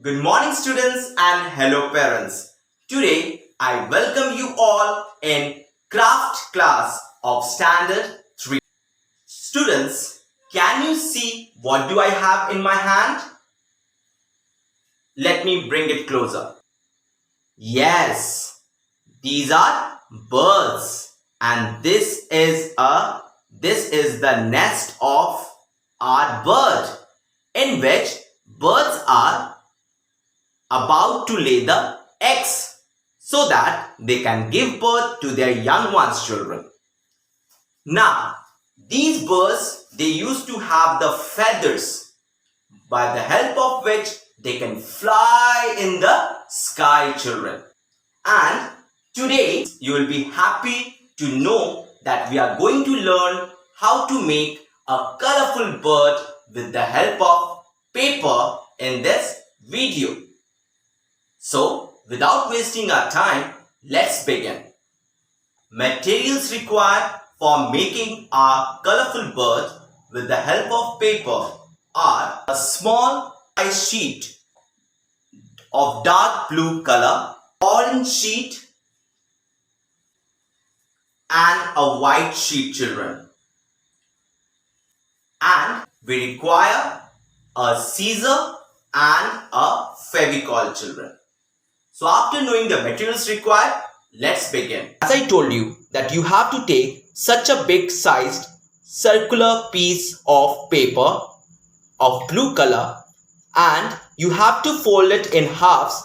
Good morning students and hello parents. Today I welcome you all in craft class of standard 3. Students, can you see what do I have in my hand? Let me bring it closer. Yes, these are birds and this is the nest of our bird in which birds are about to lay the eggs so that they can give birth to their young ones children. Now, these birds, they used to have the feathers by the help of which they can fly in the sky children. And today you will be happy to know that we are going to learn how to make a colorful bird with the help of paper in this video. So, without wasting our time, let's begin. Materials required for making our colorful bird with the help of paper are a small size sheet of dark blue color, orange sheet and a white sheet children. And we require a scissor and a Fevicol children. So after knowing the materials required, let's begin. As I told you that you have to take such a big sized circular piece of paper of blue color and you have to fold it in halves.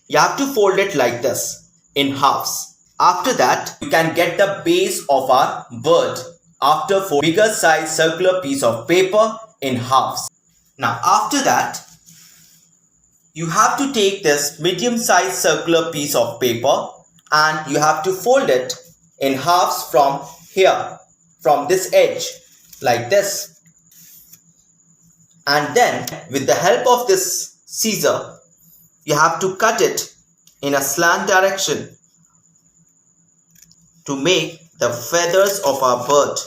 You have to fold it like this in halves. After that, you can get the base of our bird after folding bigger size circular piece of paper in halves. Now after that, you have to take this medium sized circular piece of paper and you have to fold it in halves from here, from this edge, like this. And then with the help of this scissor, you have to cut it in a slant direction to make the feathers of our bird.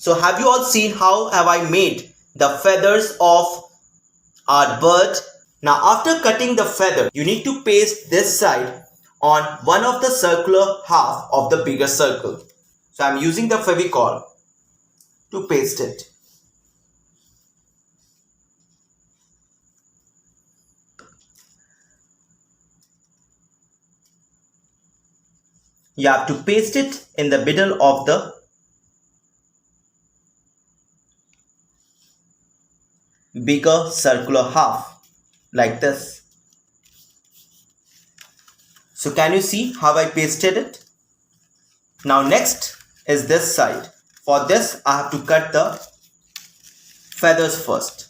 So have you all seen how have I made the feathers of our bird? Now after cutting the feather, you need to paste this side on one of the circular half of the bigger circle. So I am using the Fevicol to paste it. You have to paste it in the middle of the bigger circular half, like this. So can you see how I pasted it? Now next is this side. For this I have to cut the feathers first.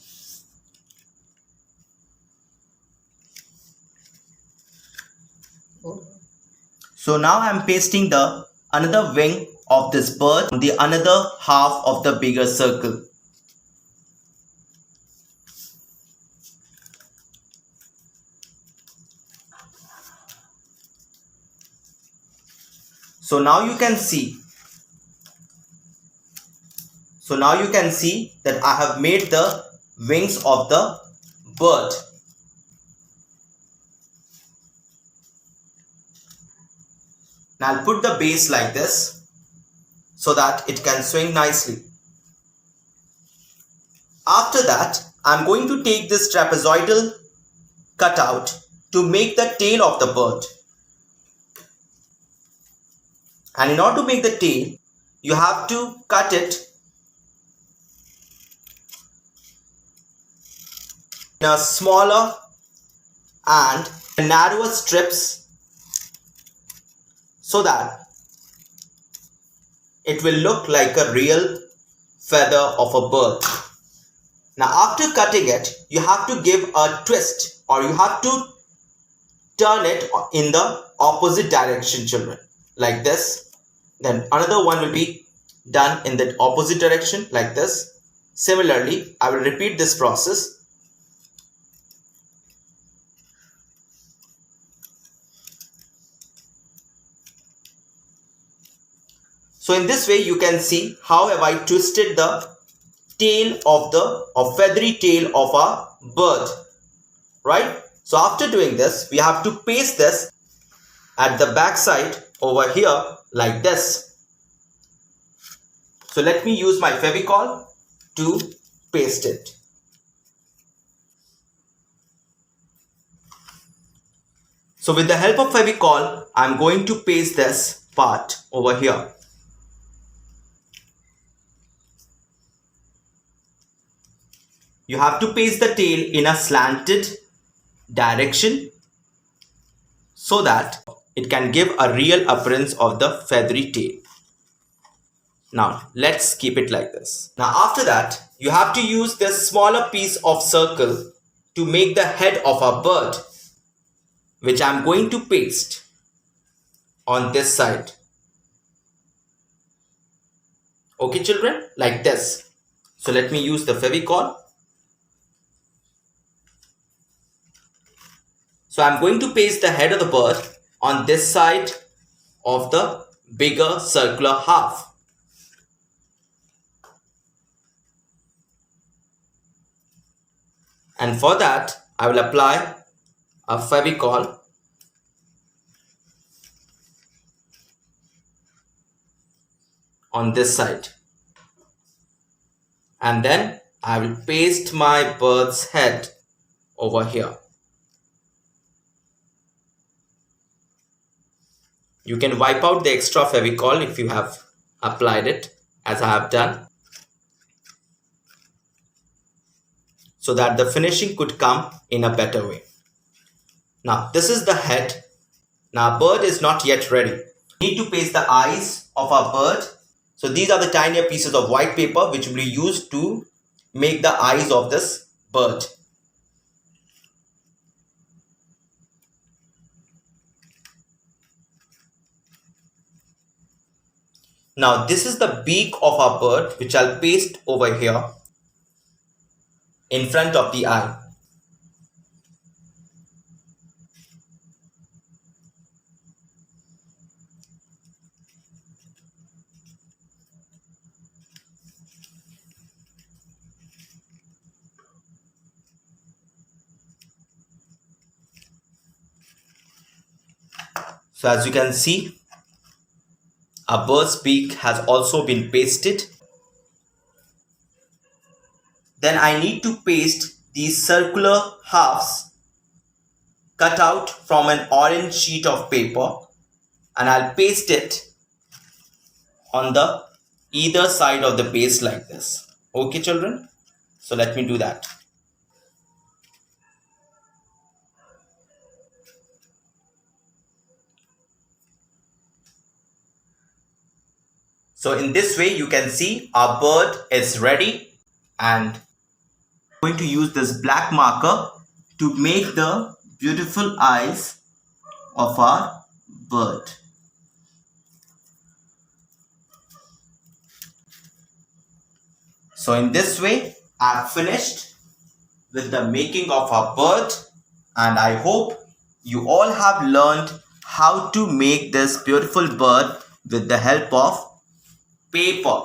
So now I am pasting the another wing of this bird on the another half of the bigger circle. So now you can see that I have made the wings of the bird. Now I'll put the base like this so that it can swing nicely. After that, I'm going to take this trapezoidal cutout to make the tail of the bird. And in order to make the tail, you have to cut it in a smaller and narrower strips so that it will look like a real feather of a bird. Now after cutting it, you have to give a twist or you have to turn it in the opposite direction children, like this. Then another one will be done in the opposite direction like this. Similarly, I will repeat this process. So in this way you can see how have I twisted the tail of the feathery tail of our bird, right? So after doing this, we have to paste this at the back side over here like this. So let me use my Fevicol to paste it. So with the help of Fevicol, I'm going to paste this part over here. You have to paste the tail in a slanted direction so that it can give a real appearance of the feathery tail. Now let's keep it like this. Now after that, you have to use this smaller piece of circle to make the head of a bird, which I'm going to paste on this side. Okay children, like this. So let me use the Fevicol. So I'm going to paste the head of the bird on this side of the bigger circular half. And for that, I will apply a Fevicol on this side. And then I will paste my bird's head over here. You can wipe out the extra Fevicol if you have applied it, as I have done, so that the finishing could come in a better way. Now this is the head. Now our bird is not yet ready. We need to paste the eyes of our bird. So these are the tinier pieces of white paper which will be used to make the eyes of this bird. Now this is the beak of our bird which I'll paste over here in front of the eye. So as you can see, a bird's beak has also been pasted. Then I need to paste these circular halves cut out from an orange sheet of paper, and I'll paste it on the either side of the base like this. Okay children, so let me do that. So in this way you can see our bird is ready, and I'm going to use this black marker to make the beautiful eyes of our bird. So in this way I've finished with the making of our bird, and I hope you all have learned how to make this beautiful bird with the help of paper.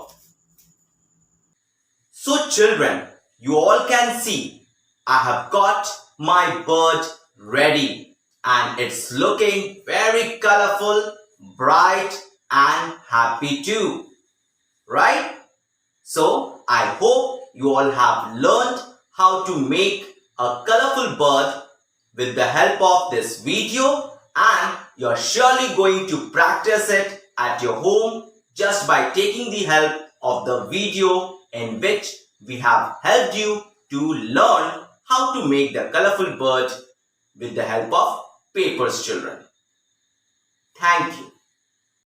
So children, you all can see I have got my bird ready, and it's looking very colorful, bright and happy too, right? So I hope you all have learned how to make a colorful bird with the help of this video, and you're surely going to practice it at your home just by taking the help of the video in which we have helped you to learn how to make the colorful bird with the help of papers, children. Thank you.